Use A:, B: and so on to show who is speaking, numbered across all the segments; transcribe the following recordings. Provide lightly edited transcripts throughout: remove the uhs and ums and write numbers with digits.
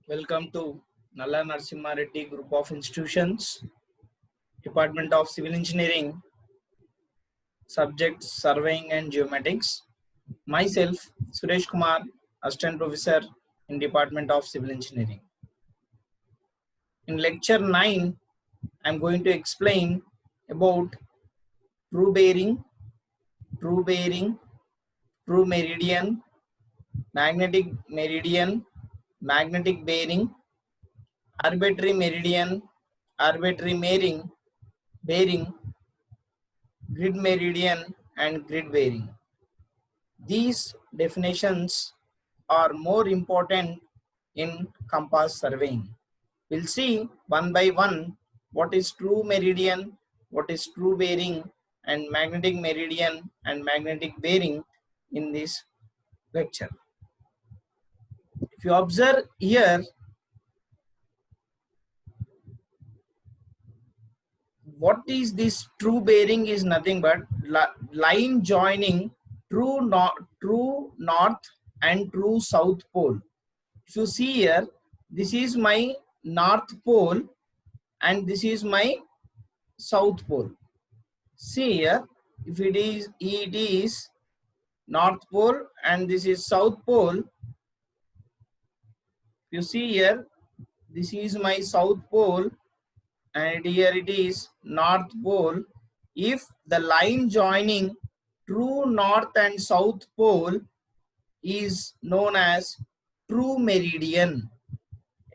A: Welcome to Nalla Narasimha Reddy Group of Institutions, Department of Civil Engineering, subjects Surveying and Geomatics. Myself, Suresh Kumar, Assistant Professor in Department of Civil Engineering. In lecture 9, I am going to explain about true bearing, true meridian, magnetic bearing, arbitrary meridian, arbitrary bearing, grid meridian and grid bearing. These definitions are more important in compass surveying. We'll see one by one what is true meridian, what is true bearing and magnetic meridian and magnetic bearing in this lecture. If you observe here, what is this true bearing is nothing but line joining true north and true south pole. If you see here, this is my north pole and this is my south pole. See here, if it is north pole and this is south pole. You see here, this is my south pole and here it is north pole. If the line joining true north and south pole is known as true meridian,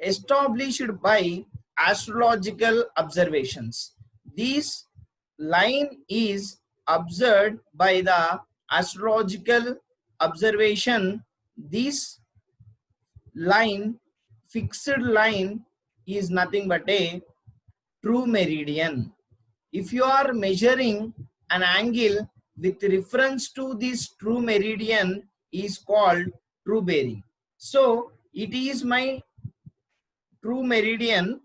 A: established by astrological observations. This line is observed by the astrological observation. This line, fixed line, is nothing but a true meridian. If you are measuring an angle with reference to this true meridian is called true bearing. So it is my true meridian.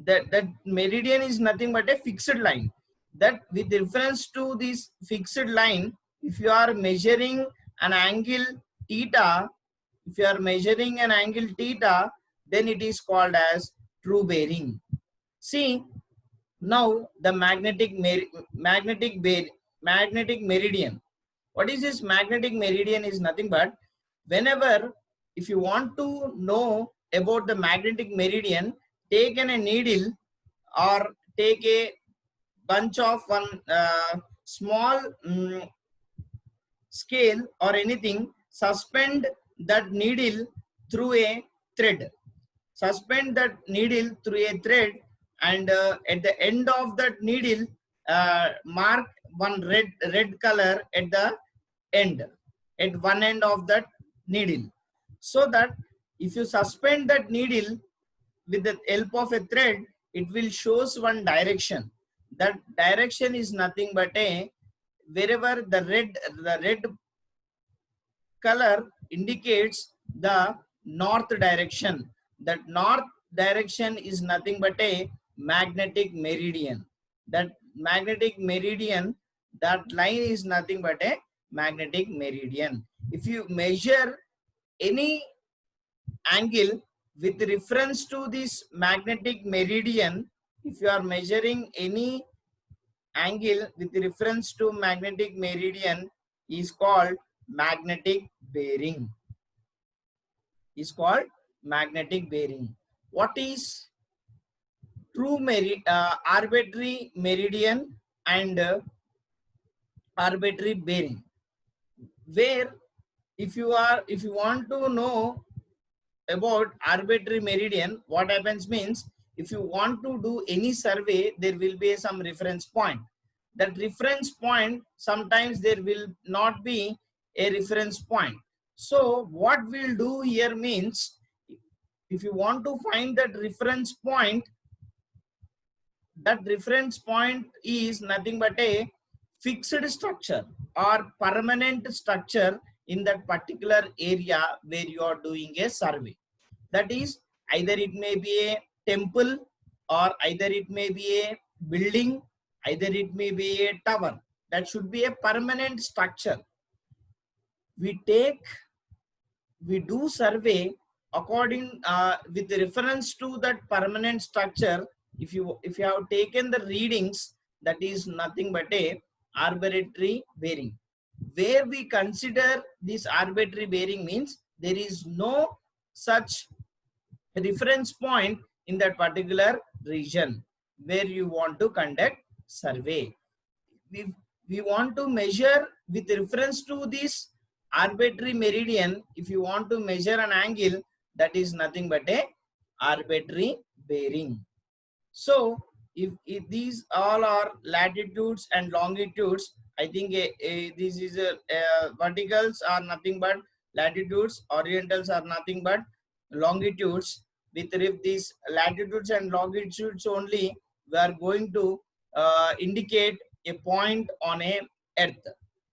A: That meridian is nothing but a fixed line. That with reference to this fixed line, if you are measuring an angle theta, then it is called as true bearing. See, now the magnetic meridian. What is this magnetic meridian is nothing but whenever, if you want to know about the magnetic meridian, take a needle or take a bunch of one small scale or anything, suspend that needle through a thread. Suspend that needle through a thread and at the end of that needle mark one red color at the end, at one end of that needle, so that if you suspend that needle with the help of a thread, it will shows one direction. That direction is nothing but a, wherever the red color indicates the north direction, that north direction is nothing but a magnetic meridian. That magnetic meridian, that line is nothing but a magnetic meridian. If you measure any angle with reference to this magnetic meridian, if you are measuring any angle with reference to magnetic meridian, is called magnetic bearing. Magnetic bearing. What is true arbitrary meridian and arbitrary bearing? Where if you want to know about arbitrary meridian, what happens means, if you want to do any survey, there will be some reference point. That reference point, sometimes there will not be a reference point. So what we'll do here means, if you want to find that reference point is nothing but a fixed structure or permanent structure in that particular area where you are doing a survey. That is, either it may be a temple, or either it may be a building, either it may be a tower. That should be a permanent structure. We do survey according with reference to that permanent structure, if you have taken the readings, that is nothing but a arbitrary bearing. Where we consider this arbitrary bearing means there is no such reference point in that particular region where you want to conduct survey. We want to measure with reference to this arbitrary meridian. If you want to measure an angle, that is nothing but a arbitrary bearing. So if these all are latitudes and longitudes, I think this is verticals are nothing but latitudes, orientals are nothing but longitudes. With these latitudes and longitudes only, we are going to indicate a point on a earth.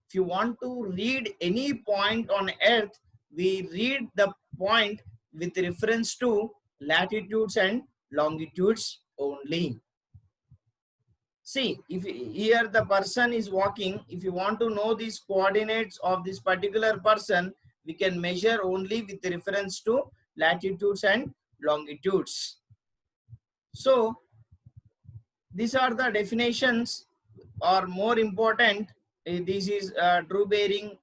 A: If you want to read any point on earth, we read the point with reference to latitudes and longitudes only. See, if here the person is walking, if you want to know these coordinates of this particular person, we can measure only with reference to latitudes and longitudes. So these are the definitions are more important. This is true bearing,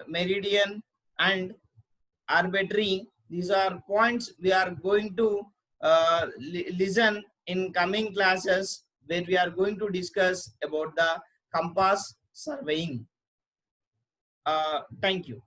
A: meridian and arbitrary. These are points we are going to listen in coming classes, where we are going to discuss about the compass surveying. Thank you.